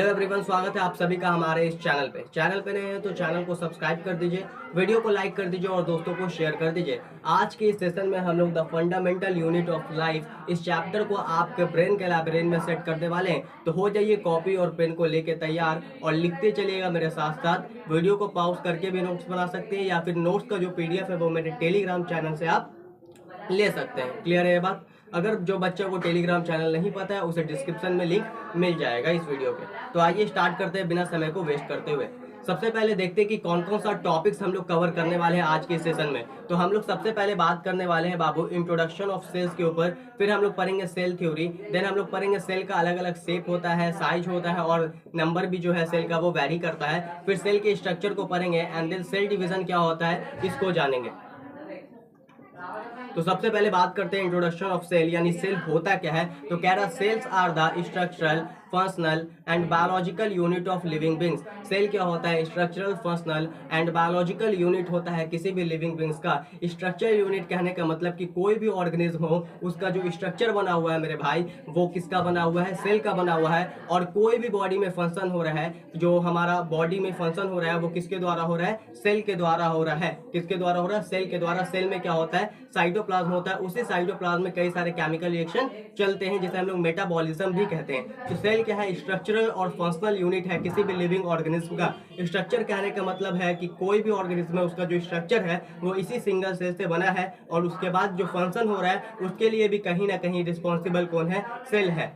Hello everyone, स्वागत है आप सभी का हमारे इस चैनल पे नए हैं तो चैनल को सब्सक्राइब कर दीजिए, वीडियो को लाइक कर दीजिए और दोस्तों को शेयर कर दीजिए। आज के इस सेशन में हम लोग the fundamental unit of life इस चैप्टर को आपके ब्रेन के लाइब्रेरी में सेट करने वाले हैं। तो हो जाइए कॉपी और पेन को लेके तैयार और लिखते चलिएगा मेरे साथ साथ। वीडियो को पॉज करके भी नोट्स बना सकते हैं या फिर नोट्स का जो PDF है वो मेरे टेलीग्राम चैनल से आप ले सकते हैं। क्लियर है ये बात? अगर जो बच्चे को टेलीग्राम चैनल नहीं पता है उसे डिस्क्रिप्शन में लिंक मिल जाएगा इस वीडियो के। तो आइए स्टार्ट करते हैं बिना समय को वेस्ट करते हुए। सबसे पहले देखते हैं कि कौन कौन सा टॉपिक्स हम लोग कवर करने वाले हैं आज के सेशन में। तो हम लोग सबसे पहले बात करने वाले हैं बाबू इंट्रोडक्शन ऑफ सेल्स के ऊपर। फिर हम लोग पढ़ेंगे सेल थ्योरी। देन हम लोग पढ़ेंगे सेल का अलग अलग शेप होता है, साइज होता है और नंबर भी जो है सेल का वो वैरी करता है। फिर सेल के स्ट्रक्चर को पढ़ेंगे एंड देन सेल डिवीजन क्या होता है इसको जानेंगे। तो सबसे पहले बात करते हैं इंट्रोडक्शन ऑफ सेल, यानी सेल होता क्या है। तो कह रहा cells are the structural, functional and biological unit of living beings. Cell क्या होता है? Structural, functional and biological unit होता है किसी भी लिविंग बींग्स का। स्ट्रक्चरल यूनिट कहने का मतलब कि कोई भी ऑर्गेनिज्म हो उसका जो स्ट्रक्चर बना हुआ है मेरे भाई वो किसका बना हुआ है? सेल का बना हुआ है। और कोई भी बॉडी में फंक्शन हो रहा है, जो हमारा बॉडी में फंक्शन हो रहा है वो किसके द्वारा हो रहा है? सेल के द्वारा हो रहा है। किसके द्वारा हो रहा है? सेल के द्वारा। सेल में क्या होता है? साइटोप्लाज्म होता है। उसी साइटोप्लाज्म में कई सारे केमिकल रिएक्शन चलते हैं जिसे हम लोग मेटाबॉलिज्म भी कहते हैं। तो सेल क्या है? स्ट्रक्चरल और फंक्शनल यूनिट है किसी भी लिविंग ऑर्गेनिज्म का। स्ट्रक्चर कहने का मतलब है कि कोई भी ऑर्गेनिज्म है उसका जो स्ट्रक्चर है वो इसी सिंगल सेल से बना है और उसके बाद जो फंक्शन हो रहा है उसके लिए भी कहीं ना कहीं रिस्पॉन्सिबल कौन है? सेल है।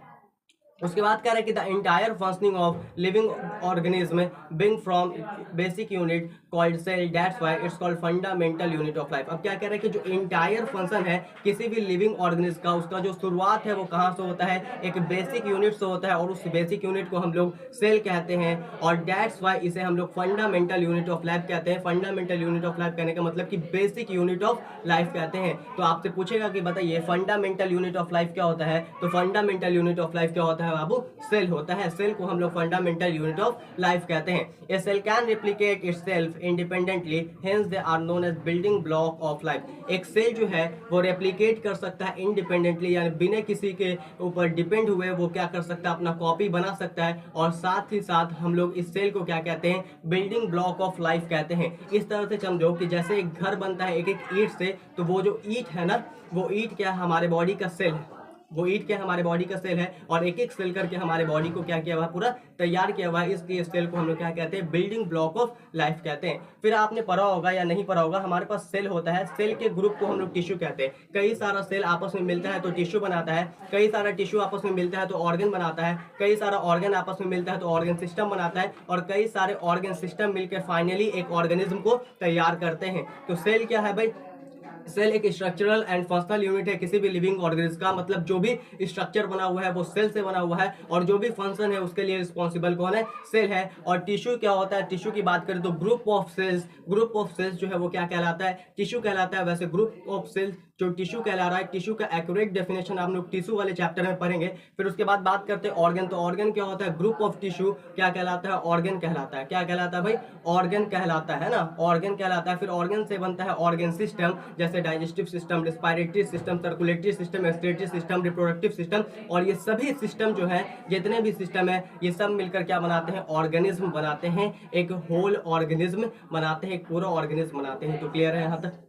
उसके बाद कह रहे हैं कि the entire functioning of living organism being from basic unit called cell, that's why it's called fundamental unit of life. अब क्या कह रहे हैं कि जो इंटायर फंक्शन है किसी भी लिविंग ऑर्गेनिज्म का उसका जो शुरुआत है वो कहाँ से होता है? एक बेसिक यूनिट से होता है और उस बेसिक यूनिट को हम लोग सेल कहते हैं और दैट्स व्हाई इसे हम लोग फंडामेंटल यूनिट ऑफ लाइफ कहते हैं। फंडामेंटल यूनिट ऑफ लाइफ कहने का मतलब कि बेसिक यूनिट ऑफ लाइफ कहते हैं। तो आपसे पूछेगा कि बताइए फंडामेंटल यूनिट ऑफ लाइफ क्या होता है? तो फंडामेंटल यूनिट ऑफ लाइफ क्या होता है बाबू? सेल होता है। सेल को हम लोग फंडामेंटल यूनिट ऑफ लाइफ कहते हैं। A cell can replicate itself independently, hence they are known as building block of life. एक सेल जो है वो रेप्लिकेट कर सकता है इंडिपेंडेंटली, यानी बिना किसी के ऊपर डिपेंड हुए वो क्या कर सकता है? अपना कॉपी बना सकता है। और साथ ही साथ हम लोग इस सेल को क्या कहते हैं? बिल्डिंग ब्लॉक ऑफ लाइफ कहते हैं। इस तरह से समझो कि जैसे एक घर बनता है एक एक ईंट से, तो वो जो ईंट है ना वो ईंट क्या हमारे बॉडी का सेल है। वो ईंट क्या हमारे बॉडी का सेल है और एक एक सेल करके हमारे बॉडी को क्या किया हुआ है? पूरा तैयार किया हुआ है। इसलिए सेल को हम लोग क्या कहते हैं? बिल्डिंग ब्लॉक ऑफ लाइफ कहते हैं। फिर आपने पढ़ा होगा या नहीं पढ़ा होगा, हमारे पास सेल होता है। सेल के ग्रुप को हम लोग टिश्यू कहते हैं। कई सारा सेल आपस में मिलता है तो टिश्यू बनाता है, कई सारा टिश्यू आपस में मिलता है तो ऑर्गन बनाता है, कई सारा ऑर्गन आपस में मिलता है तो ऑर्गन सिस्टम बनाता है और कई सारे ऑर्गन सिस्टम मिलकर फाइनली एक ऑर्गेनिज्म को तैयार करते हैं। तो सेल क्या है भाई? सेल एक स्ट्रक्चरल एंड फंक्शनल यूनिट है किसी भी लिविंग ऑर्गेनिज्म का। मतलब जो भी स्ट्रक्चर बना हुआ है वो सेल से बना हुआ है और जो भी फंक्शन है उसके लिए रिस्पॉन्सिबल कौन है? सेल है। और टिश्यू क्या होता है? टिश्यू की बात करें तो ग्रुप ऑफ सेल्स जो है वो क्या कहलाता है? टिश्यू कहलाता है। वैसे ग्रुप ऑफ सेल्स जो टिश्यू कहला रहा है, टिश्यू का एक्यूरेट डेफिनेशन आप लोग टिश्यू वाले चैप्टर में पढ़ेंगे। फिर उसके बाद बात करते हैं ऑर्गन। तो ऑर्गन क्या होता है? ग्रुप ऑफ टिश्यू क्या कहलाता है? ऑर्गन कहलाता है। क्या कहलाता है भाई? ऑर्गन कहलाता है ना, ऑर्गन कहलाता है। फिर ऑर्गन से बनता है ऑर्गन सिस्टम, जैसे digestive system, respiratory system, circulatory system, excretory system, reproductive system. और ये सभी सिस्टम जो है, जितने भी सिस्टम है, ये सब मिलकर क्या बनाते हैं? ऑर्गेनिज्म बनाते हैं। एक होल ऑर्गेनिज्म बनाते हैं, एक पूरा ऑर्गेनिज्म बनाते हैं। तो क्लियर है यहाँ तक?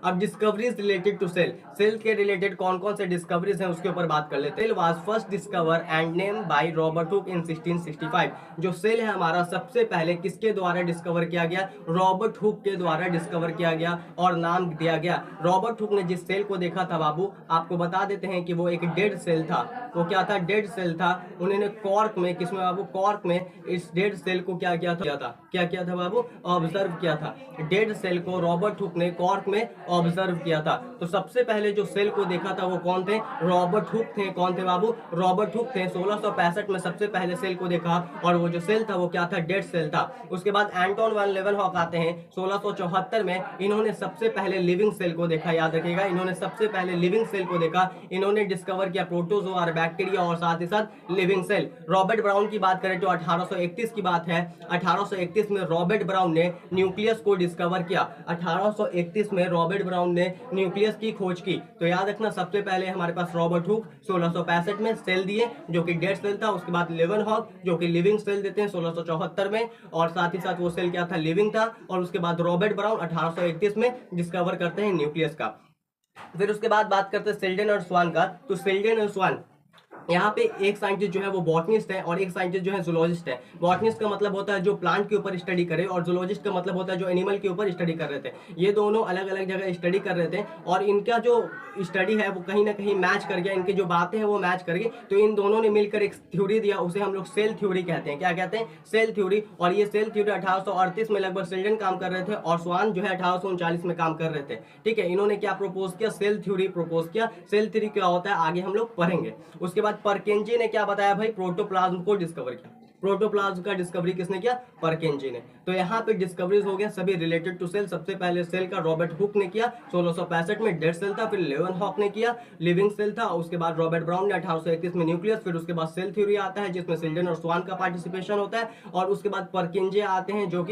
अब discoveries related to cell. Cell के रिलेटेड कौन कौन से डिस्कवरीज हैं उसके ऊपर बात कर लेते हैं। Cell was first discover and name by Robert Hooke in 1665। जो सेल है हमारा सबसे पहले किसके द्वारा डिस्कवर किया गया? रॉबर्ट हुक के द्वारा डिस्कवर किया गया और नाम दिया गया। रॉबर्ट हुक ने जिस सेल को देखा था बाबू, आपको बता देते हैं कि वो एक डेड सेल था। वो क्या था? डेड सेल था। उन्होंने कॉर्क में, किसमें बाबू? कॉर्क में इस डेड सेल को क्या किया था? क्या किया था बाबू? ऑब्जर्व किया था। डेड सेल को रॉबर्ट हुक ने कॉर्क में ऑब्जर्व किया था। तो सबसे पहले जो सेल को देखा था वो कौन थे? रॉबर्ट हुक थे। कौन थे बाबू? रॉबर्ट हुक थे। 1665 में सबसे पहले सेल को देखा और वो जो सेल था वो क्या था? डेड सेल था। उसके बाद एंटोन वैन लेeuwenhoek आते हैं 1674 में। इन्होंने सबसे पहले लिविंग सेल को देखा। याद रखिएगा, इन्होंने सबसे पहले लिविंग सेल को देखा। इन्होंने डिस्कवर किया प्रोटोजोआ और बैक्टीरिया और साथ ही साथ लिविंग सेल। रॉबर्ट ब्राउन की बात करें तो 1831 की बात है। 1831 में रॉबर्ट ब्राउन ने न्यूक्लियस को डिस्कवर किया। 1831 में रॉबर्ट रॉबर्ट ब्राउन ने न्यूक्लियस की खोज की? तो याद रखना, सबसे पहले हमारे पास रॉबर्ट हुक 1665 में सेल दिए जो कि डेड सेल था। उसके बाद लेवनहॉक जो कि लिविंग सेल देते हैं 1674 में, और साथ ही साथ वो सेल क्या था, लिविंग था। और उसके बाद रॉबर्ट ब्राउन 1831 में डिस्कवर करते हैं न्यूक्लियस का। फिर उसके बाद बात करते हैं सेल्डन और स्वान का। तो सेल्डन और स्वान, यहाँ पे एक साइंटिस्ट जो है वो बॉटनिस्ट है और एक साइंटिस्ट जो है जूलॉजिस्ट है। बॉटनिस्ट का मतलब होता है जो प्लांट के ऊपर स्टडी करे, और जूलॉजिस्ट का मतलब होता है जो एनिमल के ऊपर स्टडी कर रहे थे। ये दोनों अलग अलग जगह स्टडी कर रहे थे और इनका जो स्टडी है वो कहीं ना कहीं मैच कर गया, इनकी जो बातें हैं वो मैच कर गई। तो इन दोनों ने मिलकर एक थ्योरी दिया, उसे हम लोग सेल थ्योरी कहते हैं। क्या कहते हैं? Cell theory. और ये सेल थ्योरी 1838 में लगभग सेल्डन काम कर रहे थे और स्वान जो है 1839 में काम कर रहे थे। ठीक है, इन्होंने क्या प्रपोज किया? सेल थ्योरी प्रपोज किया। सेल थ्योरी क्या होता है आगे हम लोग पढ़ेंगे। उसके बाद परकिंजी ने क्या बताया भाई? प्रोटोप्लाज्म को डिस्कवर किया। प्रोटोप्लाज्म का डिस्कवरी किसने किया? परकिंजी ने। तो यहाँ पे डिस्कवरीज हो गया सभी रिलेटेड टू सेल। सबसे पहले सेल का रॉबर्ट हुक ने किया 1665 में, डेड सेल था। फिर लेवनहॉक ने किया, लिविंग सेल था। उसके बाद रॉबर्ट ब्राउन ने 1831 में न्यूक्लियस। फिर उसके बाद सेल थ्योरी आता है जिसमें सेल्डन और स्वान का पार्टिसिपेशन होता है। और उसके बाद परकिंजी आते हैं जो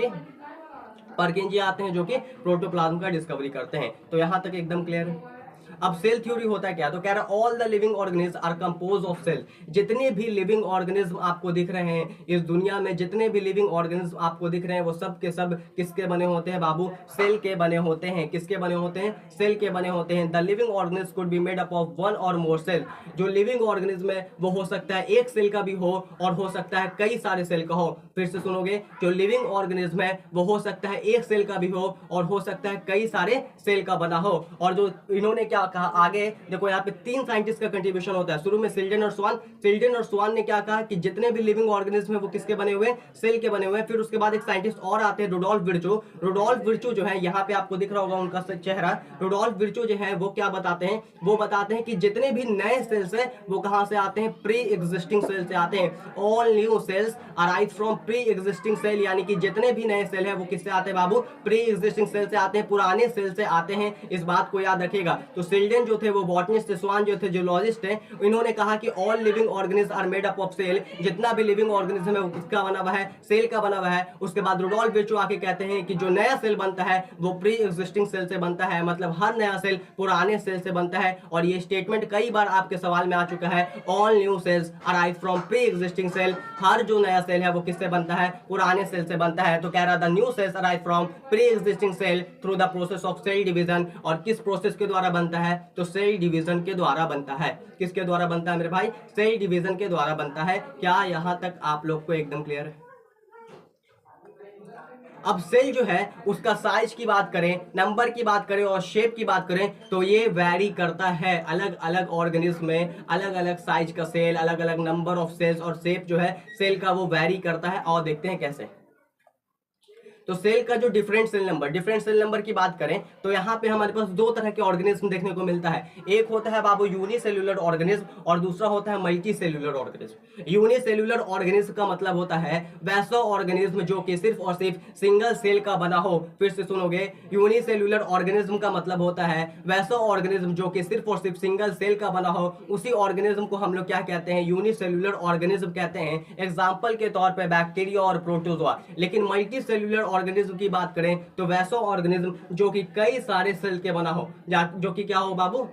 कि प्रोटोप्लाज्म का डिस्कवरी करते हैं। तो यहाँ तक एकदम क्लियर है। अब सेल थ्योरी होता है क्या? तो कह रहा all the living organism are compose of cell. जितने भी लिविंग ऑर्गेनिज्म आपको दिख रहे हैं इस दुनिया में, जितने भी लिविंग ऑर्गेनिज्म आपको दिख रहे हैं वो सब के सब किसके बने होते हैं बाबू? सेल के बने होते हैं। किसके बने होते हैं? सेल के बने होते हैं। The living organism could be made up of one और मोर सेल। जो लिविंग ऑर्गेनिज्म है वो हो सकता है एक सेल का भी हो और हो सकता है कई सारे सेल का हो। फिर से सुनोगे, जो लिविंग ऑर्गेनिज्म है वो हो सकता है एक सेल का भी हो और हो सकता है कई सारे सेल का बना हो। और जो इन्होंने क्या कहा आगे देखो, यहाँ पे तीन साइंटिस्ट का कंट्रीब्यूशन होता है। शुरू में सेल्डन और स्वान। सेल्डन और स्वान ने क्या कहा कि जितने भी लिविंग ऑर्गेनिज्म है वो किसके बने हुए? सेल के बने हुए हैं। फिर उसके बाद एक साइंटिस्ट और आते हैं, रुडोल्फ विर्चो। रुडोल्फ विर्चो जो है, यहाँ पे आपको दिख रहा होगा उनका चेहरा। रुडोल्फ विर्चो जो है वो क्या बताते हैं? वो बताते हैं कि जितने भी नए सेल्स है वो कहां से आते हैं? प्री एग्जिस्टिंग सेल से आते हैं। All new cells arise from pre existing cell, यानी कि जितने भी नए सेल है वो किससे आते हैं बाबू? प्री एग्जिस्टिंग सेल से आते हैं, पुराने सेल से आते हैं। इस बात को याद रखिएगा। तो सेल्डन जो थे वो बॉटनिस्ट थे, स्वान जो थे जूलॉजिस्ट हैं। इन्होंने कहा कि all living organism are made up of cell. जितना भी लिविंग ऑर्गेनिज्म है वो किसका बना हुआ है? सेल का बना हुआ है। उसके बाद रुडोल्फ विर्चो आके कहते हैं कि जो नया सेल बनता है वो प्री एग्जिस्टिंग सेल से बनता है, मतलब हर नया सेल पुराने सेल से बनता है। और ये स्टेटमेंट कई बार आपके सवाल में आ चुका है, all new cells arise from pre existing cell. हर जो नया सेल है वो किससे बनता है? पुराने सेल से बनता है। तो कह रहा the new cells arise from pre existing cell through the process of cell division. और किस प्रोसेस के द्वारा बनता है? तो सेल डिवीजन के द्वारा बनता है। किसके द्वारा बनता है मेरे भाई? सेल डिवीजन के द्वारा बनता है। क्या यहां तक आप लोग को एकदम क्लियर है? अब सेल जो है उसका साइज की बात करें, नंबर की बात करें और शेप की बात करें तो ये वैरी करता है। अलग अलग ऑर्गेनिज्म में अलग अलग साइज का सेल, अलग अलग नंबर ऑफ सेल्स और शेप जो है सेल का वो वैरी करता है। और देखते हैं कैसे। तो सेल का जो डिफरेंट सेल नंबर की बात करें तो यहाँ पे हमारे पास दो तरह के ऑर्गेनिज्म देखने को मिलता है। एक होता है बाबू यूनिसेल्यूलर ऑर्गेनिज्म और दूसरा होता है multi cellular organism. Unicellular organism का मतलब होता है वैसा ऑर्गेनिज्म जो कि सिर्फ और सिर्फ सिंगल सेल का बना हो। फिर से सुनोगे, यूनिसेल्यूलर ऑर्गेनिज्म का मतलब होता है वैसा ऑर्गेनिज्म जो कि सिर्फ और सिर्फ सिंगल सेल का बना हो। उसी ऑर्गेनिज्म को हम लोग क्या कहते हैं? यूनिसेल्यूलर ऑर्गेनिज्म कहते हैं। एग्जाम्पल के तौर पर बैक्टीरिया और प्रोटोजोआ। लेकिन मल्टी सेल्यूलर ऑर्गेनिज्म की बात करें तो वैसा ऑर्गेनिज्म जो कि कई सारे सेल के बना हो, जो कि क्या हो बाबू?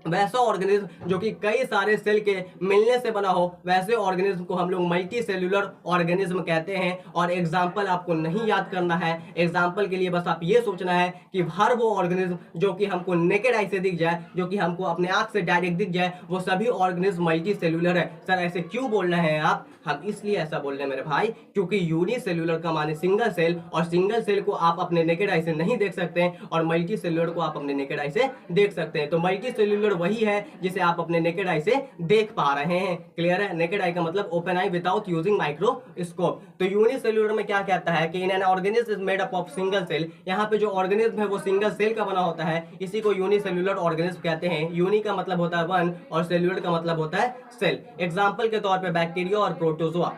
वैसा ऑर्गेनिज्म जो कि कई सारे सेल के मिलने से बना हो, वैसे ऑर्गेनिज्म को हम लोग मल्टी सेल्यूलर ऑर्गेनिज्म कहते हैं। और एग्जाम्पल आपको नहीं याद करना है, एग्जाम्पल के लिए बस आप ये सोचना है कि हर वो ऑर्गेनिज्म जो कि हमको नेकेड आई से दिख जाए, जो कि हमको अपने आंख से डायरेक्ट दिख जाए, वो सभी ऑर्गेनिज्म मल्टी सेल्यूलर है। सर ऐसे क्यों बोल रहे हैं आप? हम इसलिए ऐसा बोल रहे हैं मेरे भाई क्योंकि यूनिसेल्यूलर का माने सिंगल सेल, और सिंगल सेल को आप अपने नेकेड आई से नहीं देख सकते और मल्टी सेल्यूलर को आप अपने नेकेड आई से देख सकते हैं। तो मल्टी सेल्यूलर वही है जिसे आप अपने नेकेड आई से देख पा रहे हैं। क्लियर है? नेकेड आई का मतलब open eye without using microscope. तो यूनिसेल्यूलर में क्या कहता है कि in an organism is made up of single cell. यहाँ पे जो ऑर्गेनिज्म है वो सिंगल सेल का बना होता है, इसी को यूनिसेल्यूलर ऑर्गेनिज्म कहते हैं। यूनि का मतलब होता है वन और सेल्यूलर का मतलब होता है सेल। एग्जाम्पल के तौर पर बैक्टीरिया और प्रोटोजोआ।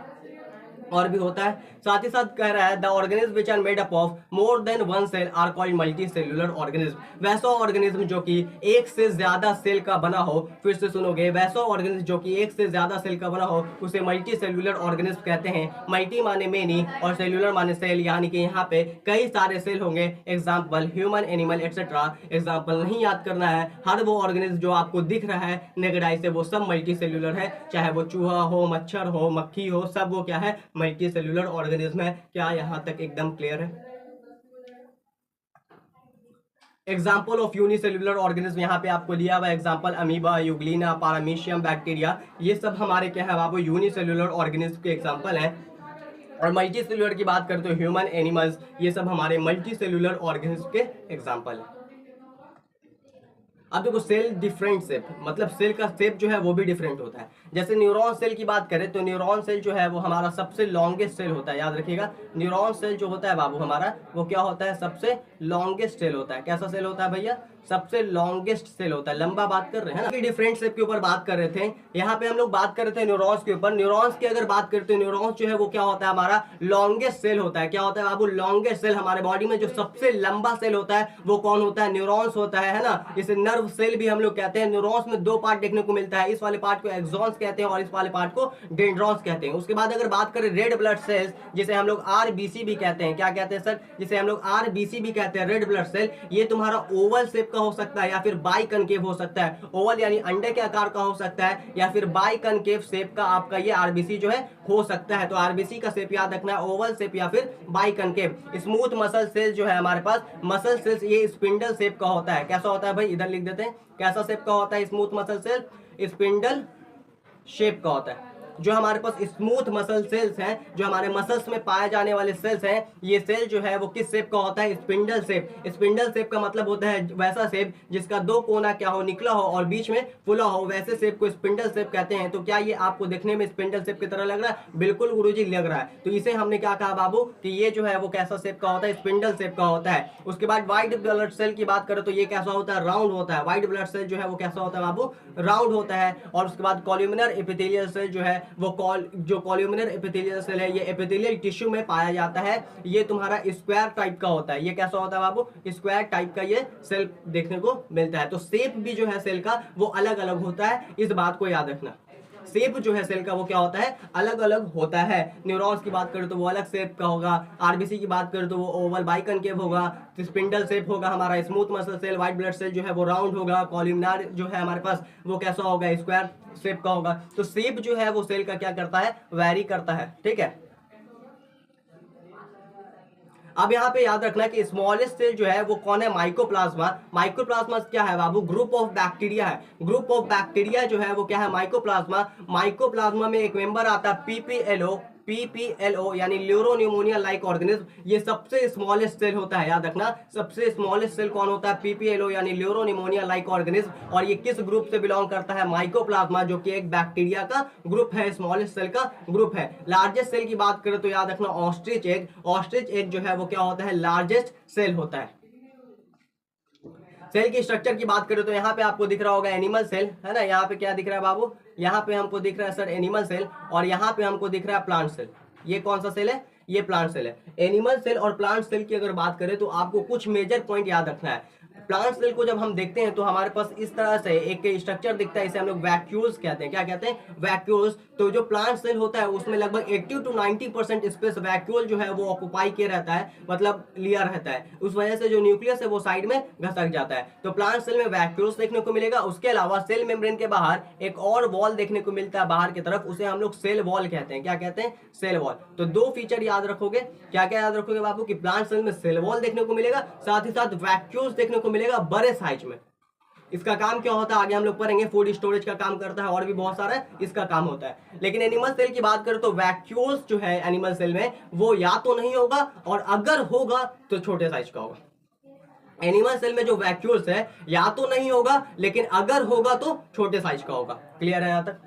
और भी होता है। साथ ही साथ कह रहा है the organism which are made up of more than one cell are called multi cellular organism. वैसा ऑर्गेनिज्म जो कि एक से ज्यादा सेल का बना हो, फिर से सुनोगे, वैसा ऑर्गेनिज्म जो कि एक से ज्यादा सेल का बना हो उसे मल्टी सेल्यूलर ऑर्गेनिज्म कहते हैं। मल्टी माने मेनी और सेल्यूलर माने सेल, यानी कि यहाँ पे कई सारे सेल होंगे। Example human, animal etcetera. Example नहीं याद करना है, हर वो ऑर्गेनिज्म जो आपको दिख रहा है नेकेड आई से वो सब मल्टी सेल्यूलर है, चाहे वो चूहा हो, मच्छर हो, मक्खी हो, सब वो क्या है, मल्टी सेल्यूलर ऑर्गेनिज्म है। क्या यहाँ तक एकदम क्लियर है? एग्जाम्पल ऑफ यूनिसेल्युलर ऑर्गेनिज्म यहाँ पे आपको लिया हुआ एग्जाम्पल अमीबा, यूग्लिना, पारामीशियम बैक्टीरिया, ये सब हमारे क्या है बाबू युनिसेल्युलर ऑर्गेनिज्म के एग्जाम्पल हैं। और मल्टी सेल्यूलर की बात करते हो ह्यूमन, एनिमल्स, ये सब हमारे मल्टी सेल्यूलर ऑर्गेनिज्म के एग्जाम्पल है। अब देखो सेल डिफरेंट शेप, मतलब सेल का शेप जो है वो भी डिफरेंट होता है। जैसे न्यूरॉन सेल की बात करें तो न्यूरॉन सेल जो है वो हमारा सबसे लॉन्गेस्ट सेल होता है, याद रखिएगा। न्यूरॉन सेल जो होता है बाबू हमारा वो क्या होता है, सबसे लॉन्गेस्ट सेल होता है। कैसा सेल होता है भैया? सबसे लॉन्गेस्ट सेल होता है। लंबा बात कर रहे हैं ना, डिफरेंट शेप के ऊपर बात कर रहे थे। यहाँ पे हम लोग बात कर रहे थे न्यूरॉन्स के ऊपर। न्यूरॉन्स की अगर बात करते हैं, न्यूरॉन्स जो है वो क्या होता है, हमारा लॉन्गेस्ट सेल होता है। क्या होता है बाबू? Longest cell. हमारे बॉडी में जो सबसे लंबा सेल होता है वो कौन होता है? न्यूरॉन्स होता है ना। इसे नर्व सेल भी हम लोग कहते हैं। न्यूरॉन्स में दो पार्ट देखने को मिलता है, इस वाले पार्ट को एक्सॉन्स कहते हैं और इस वाले पार्ट को डेंड्रॉन्स कहते हैं। उसके बाद अगर बात करें रेड ब्लड सेल्स, जिसे हम लोग आरबीसी भी कहते हैं। क्या कहते हैं सर? जिसे हम लोग आरबीसी भी कहते हैं, रेड ब्लड सेल। ये तुम्हारा ओवल शेप का हो सकता है या फिर बाई कनकेव हो सकता है। ओवल यानी अंडे के आकार का हो सकता है या फिर बाई कनकेव शेप का आपका ये आरबीसी जो है हो सकता है। तो आरबीसी का शेप याद रखना है, ओवल शेप या फिर biconcave. Smooth muscle cell जो है हमारे पास, मसल सेल्स, ये स्पिंडल शेप का होता है। कैसा होता है भाई? इधर लिख देते हैं, कैसा शेप का होता है smooth muscle cell? Spindle shape का होता है। जो हमारे पास स्मूथ मसल सेल्स हैं, जो हमारे मसल्स में पाए जाने वाले सेल्स हैं, ये सेल जो है वो किस शेप का होता है? Spindle shape. स्पिंडल शेप का मतलब होता है वैसा शेप जिसका दो कोना क्या हो, निकला हो और बीच में फुला हो, वैसे शेप को स्पिंडल शेप कहते हैं। तो क्या ये आपको देखने में स्पिंडल शेप की तरह लग रहा है? बिल्कुल गुरुजी लग रहा है। तो इसे हमने क्या कहा बाबू कि ये जो है वो कैसा शेप का होता है? स्पिंडल शेप का होता है। उसके बाद व्हाइट ब्लड सेल की बात करें तो ये कैसा होता है? राउंड होता है। व्हाइट ब्लड सेल जो है वो कैसा होता है बाबू? राउंड होता है। और उसके बाद कॉल्यूमिनर एपिथेलियल सेल जो है वो जो कॉल्यूमिनर एपिथेलियल सेल है, ये एपिथेलियल टिश्यू में पाया जाता है। ये तुम्हारा स्क्वायर टाइप का होता है। ये कैसा होता है बाबू? स्क्वायर टाइप का ये सेल देखने को मिलता है। तो शेप भी जो है सेल का वो अलग अलग होता है, इस बात को याद रखना। शेप जो है सेल का वो क्या होता है? अलग अलग होता है। न्यूरॉन्स की बात करें तो वो अलग शेप का होगा, आरबीसी की बात करें तो वो ओवल बाइकनकेव होगा, स्पिंडल शेप होगा हमारा, smooth muscle cell, white blood cell जो है वो राउंड होगा, कॉल्यूमिनर जो है हमारे पास वो कैसा होगा? स्क्वायर शेप का होगा। तो शेप जो है वो सेल का क्या करता है? वैरी करता है। ठीक है, अब यहाँ पे याद रखना कि स्मॉलेस्ट सेल जो है वो कौन है? माइकोप्लाज्मा। माइकोप्लाज्मा क्या है बाबू? ग्रुप ऑफ बैक्टीरिया है। ग्रुप ऑफ बैक्टीरिया जो है वो क्या है? माइकोप्लाज्मा। माइकोप्लाज्मा में एक मेंबर आता है पीपीएलओ। पीपीएलओ यानी ल्यूरोन्यूमोनिया लाइक ऑर्गेनिज्म। ये सबसे स्मॉलेस्ट सेल होता है, याद रखना। सबसे स्मॉलेस्ट सेल कौन होता है? पीपीएलओ यानी ल्यूरोन्यूमोनिया लाइक ऑर्गेनिज्म। और ये किस ग्रुप से बिलोंग करता है? माइकोप्लाज्मा, जो कि एक बैक्टीरिया का ग्रुप है, स्मॉलेस्ट सेल का ग्रुप है। लार्जेस्ट सेल की बात करें तो याद रखना ऑस्ट्रिच एग। ऑस्ट्रिच एग जो है वो क्या होता है? लार्जेस्ट सेल होता है। सेल की स्ट्रक्चर की बात करें तो यहाँ पे आपको दिख रहा होगा एनिमल सेल, है ना। यहाँ पे क्या दिख रहा है बाबू? यहाँ पे हमको दिख रहा है सर एनिमल सेल, और यहाँ पे हमको दिख रहा है प्लांट सेल। ये कौन सा सेल है? ये प्लांट सेल है। एनिमल सेल और प्लांट सेल की अगर बात करें तो आपको कुछ मेजर पॉइंट याद रखना है। प्लांट सेल को जब हम देखते हैं तो हमारे पास इस तरह से एक स्ट्रक्चर दिखता है, इसे हम लोग वैक्यूल्स कहते हैं। क्या कहते हैं? वैक्यूल्स। तो जो प्लांट सेल होता है उसमें लगभग 80 to 90% स्पेस वैक्यूल जो है वो ऑक्युपाई किया रहता है, मतलब लिया रहता है। उस वजह से जो न्यूक्लियस है वो साइड में घसक जाता है। तो प्लांट सेल में वैक्यूल्स देखने को मिलेगा। उसके अलावा सेल मेम्ब्रेन के बाहर एक और वॉल देखने को मिलता है बाहर की तरफ, उसे हम लोग सेल वॉल कहते हैं। क्या कहते हैं? Cell wall. तो दो फीचर याद रखोगे। क्या क्या याद रखोगे बाबू? कि प्लांट सेल में सेल वॉल देखने को मिलेगा, साथ ही साथ वैक्यूल्स देखने को मिलेगा बड़े साइज में। इसका काम क्या होता है आगे हम लोग पढ़ेंगे। फूड स्टोरेज का काम करता है और भी बहुत सारा इसका काम होता है। लेकिन एनिमल सेल की बात करें तो वैक्यूल्स जो है एनिमल सेल में वो या तो नहीं होगा, और अगर होगा तो छोटे साइज का होगा। एनिमल सेल में जो वैक्यूल्स है या तो नहीं होगा, लेकिन अगर होगा तो छोटे साइज का होगा। क्लियर है यहाँ तक?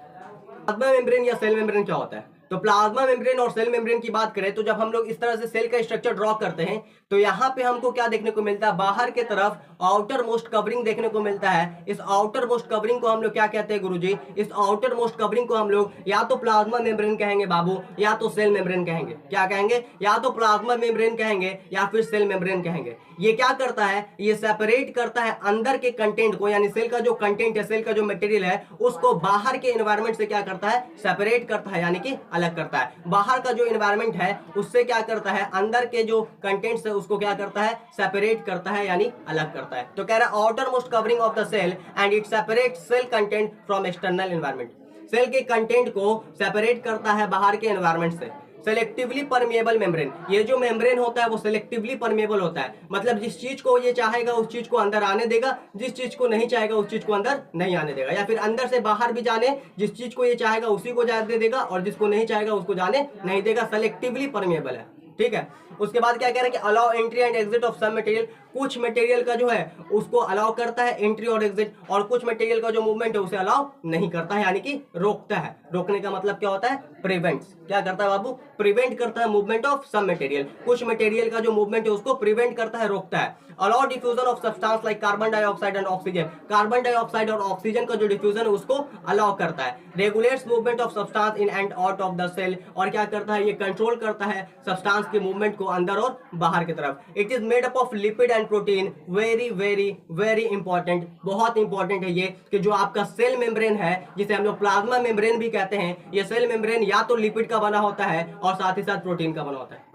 प्लाज्मा मेम्ब्रेन या सेल मेम्ब्रेन क्या होता है? तो प्लाज्मा मेम्ब्रेन और सेल मेम्ब्रेन की बात करें तो जब हम लोग इस तरह से सेल का स्ट्रक्चर ड्रॉ करते हैं तो यहाँ पे हमको क्या देखने को मिलता है, बाहर के तरफ आउटर मोस्ट कवरिंग देखने को मिलता है। इस आउटर मोस्ट कवरिंग को हम लोग क्या कहते हैं गुरुजी, इस आउटर मोस्ट कवरिंग को हम लोग या तो प्लाज्मा मेम्ब्रेन कहेंगे बाबू, या तो सेल मेम्ब्रेन कहेंगे। क्या कहेंगे, या तो प्लाज्मा मेम्ब्रेन कहेंगे या फिर सेल मेम्ब्रेन कहेंगे। ये क्या करता है, ये सेपरेट करता है अंदर के कंटेंट को, यानी सेल का जो कंटेंट है, सेल का जो मटेरियल है उसको बाहर के एनवायरनमेंट से क्या करता है, सेपरेट करता है, यानी कि अलग करता है। बाहर का जो एनवायरनमेंट है उससे क्या करता है, अंदर के जो कंटेंट्स है उसको क्या करता है, सेपरेट करता है, यानी अलग करता है। तो कह रहा है outermost covering of the cell and it separate cell content from external environment. Cell के कंटेंट को सेपरेट करता है बाहर के एनवायरनमेंट से। सेलेक्टिवली परमिएबल मेम्ब्रेन, ये जो मेम्ब्रेन होता है वो सेलेक्टिवली परमिएबल होता है, मतलब जिस चीज को ये चाहेगा उस चीज को अंदर आने देगा, जिस चीज को नहीं चाहेगा उस चीज को अंदर नहीं आने देगा, या फिर अंदर से बाहर भी जाने, जिस चीज को ये चाहेगा उसी को जाने देगा और जिसको नहीं चाहेगा उसको जाने नहीं देगा। सेलेक्टिवली परमिएबल है, ठीक है। उसके बाद क्या कह रहा है कि allow entry and exit of some material, कुछ मटेरियल का जो है उसको अलाउ करता है एंट्री और एग्जिट, और कुछ मटेरियल का जो मूवमेंट है उसे अलाउ नहीं करता है, यानी कि रोकता है। रोकने का मतलब क्या होता है, प्रिवेंट्स। क्या करता है बाबू, प्रिवेंट करता है मूवमेंट ऑफ सम मटेरियल, कुछ मटेरियल का जो मूवमेंट है उसको प्रिवेंट करता है, रोकता है। Allow diffusion of substance like carbon dioxide and oxygen, carbon dioxide और ऑक्सीजन का जो डिफ्यूजन है उसको अलाउ करता है। Regulates movement of substance in and out of the cell, और क्या करता है, ये कंट्रोल करता है सब्सटेंस के मूवमेंट को अंदर और बाहर की तरफ। It is made up of lipid and protein, very very very important, बहुत इंपॉर्टेंट है ये कि जो आपका सेल मेम्ब्रेन है जिसे हम लोग प्लाज्मा मेम्ब्रेन भी कहते हैं, ये सेल मेम्ब्रेन या तो लिपिड का बना होता है और साथ ही साथ प्रोटीन का बना होता है।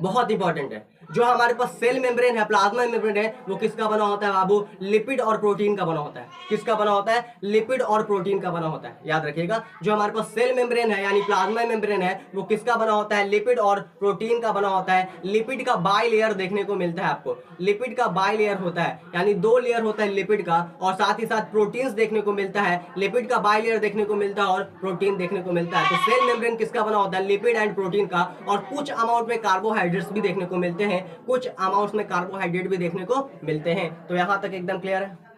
बहुत इंपॉर्टेंट है। जो हमारे पास सेल मेम्ब्रेन है, प्लाज्मा मेम्ब्रेन है, वो किसका बना होता है बाबू, लिपिड और प्रोटीन का बना होता है। किसका बना होता है, लिपिड और प्रोटीन का बना होता है, याद रखिएगा। जो हमारे पास सेल मेम्ब्रेन है यानी प्लाज्मा मेम्ब्रेन है वो किसका बना होता है, लिपिड और प्रोटीन का बना होता है। लिपिड का बाई लेयर देखने को मिलता है आपको, लिपिड का बाई लेयर होता है, यानी 2 लेयर होता है लिपिड का, और साथ ही साथ प्रोटीन्स देखने को मिलता है। लिपिड का बाई लेयर देखने को मिलता है और प्रोटीन देखने को मिलता है। तो सेल मेम्ब्रेन किसका बना होता है, लिपिड एंड प्रोटीन का, और कुछ अमाउंट में कार्बोहाइड्रेट्स भी देखने को मिलते हैं, कुछ अमाउंट्स में कार्बोहाइड्रेट भी देखने को मिलते हैं। तो यहां तक एकदम क्लियर है।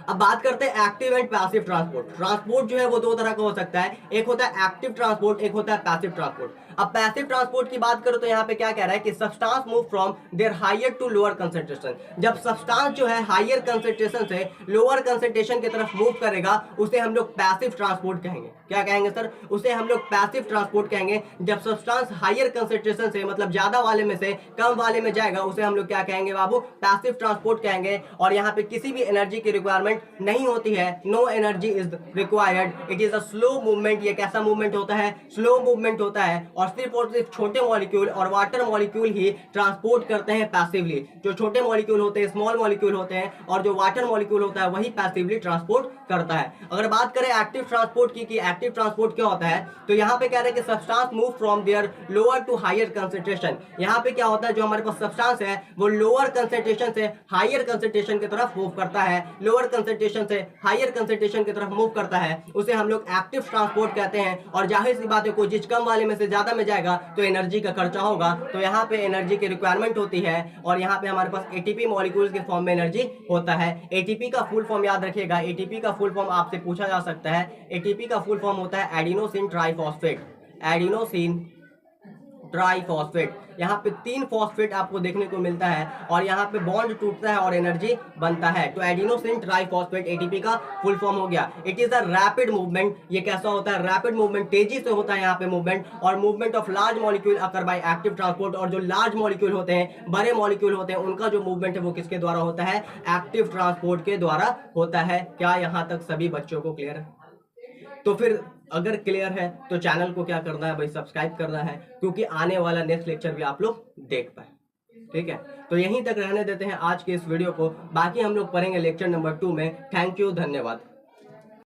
अब बात करते हैं active and passive transport. Transport जो है वो 2 तरह का हो सकता है, एक होता है एक्टिव ट्रांसपोर्ट, एक होता है पैसिव ट्रांसपोर्ट। अब पैसिव ट्रांसपोर्ट की बात करो तो यहाँ पे क्या कह रहा है कि substance move from their higher to lower concentration. जब सब्सटेंस जो है हायर कंसंट्रेशन से लोअर कंसंट्रेशन की तरफ मूव करेगा उसे हम लोग पैसिव ट्रांसपोर्ट कहेंगे। क्या कहेंगे सर, उसे हम लोग पैसिव ट्रांसपोर्ट कहेंगे। जब सब्सटेंस हायर कंसंट्रेशन से मतलब ज्यादा वाले में से कम वाले में जाएगा उसे हम लोग क्या कहेंगे बाबू, पैसिव ट्रांसपोर्ट कहेंगे। और यहाँ पे किसी भी एनर्जी की रिक्वायरमेंट नहीं होती है, no energy is required, it is a slow movement. ये कैसा मूवमेंट होता है, स्लो मूवमेंट होता है, और सिर्फ छोटे मॉलिक्यूल और वाटर मॉलिक्यूल ही ट्रांसपोर्ट करते हैं पैसिवली। जो छोटे मॉलिक्यूल होते हैं, स्मॉल मॉलिक्यूल होते हैं, और जो वाटर मॉलिक्यूल होता है वही पैसिवली ट्रांसपोर्ट करता है। अगर बात करें एक्टिव ट्रांसपोर्ट की कि एक्टिव ट्रांसपोर्ट क्या होता है, तो यहाँ पे कह रहे हैं कि substance move from their lower to higher concentration. यहाँ पे क्या होता है, जो हमारे पास सब्सटेंस है वो लोअर कंसंट्रेशन से हायर कंसंट्रेशन की तरफ मूव करता है, लोअर कंसंट्रेशन से हायर कंसंट्रेशन की तरफ मूव करता है, उसे हम लोग एक्टिव ट्रांसपोर्ट कहते हैं। और जाहिर सी बात है कोई चीज कम वाले में से ज्यादा में जाएगा तो एनर्जी का खर्चा होगा, तो यहाँ पे एनर्जी की रिक्वायरमेंट होती है। और यहाँ पे हमारे पास एटीपी मॉलिक्यूल्स के फॉर्म में एनर्जी होता है। एटीपी का फुल फॉर्म याद रखिएगा, एटीपी का फुल फॉर्म आपसे पूछा जा सकता है। एटीपी का फुल फॉर्म होता है एडिनोसिन ट्राइफॉस्फेट, एडिनोसिन ट्राइफॉस्फेट। यहाँ पे 3 फॉस्फेट आपको देखने को मिलता है और यहाँ पे बॉन्ड टूटता है और एनर्जी बनता है। तो एडिनोसिन ट्राइफॉस्फेट एटीपी का फुल फॉर्म हो गया। It is a rapid movement. ये कैसा होता है, रैपिड मूवमेंट, तेजी से होता है यहाँ पे मूवमेंट। और movement of large molecule occur by active transport. और जो लार्ज मॉलिक्यूल होते हैं, बड़े मॉलिक्यूल होते हैं, उनका जो मूवमेंट है वो किसके द्वारा होता है, एक्टिव ट्रांसपोर्ट के द्वारा होता है। क्या यहाँ तक सभी बच्चों को क्लियर है? तो फिर अगर क्लियर है तो चैनल को क्या करना है भाई, सब्सक्राइब करना है, क्योंकि आने वाला नेक्स्ट लेक्चर भी आप लोग देख पाए। ठीक है, तो यहीं तक रहने देते हैं आज के इस वीडियो को। बाकी हम लोग पढ़ेंगे लेक्चर नंबर 2 में। थैंक यू, धन्यवाद।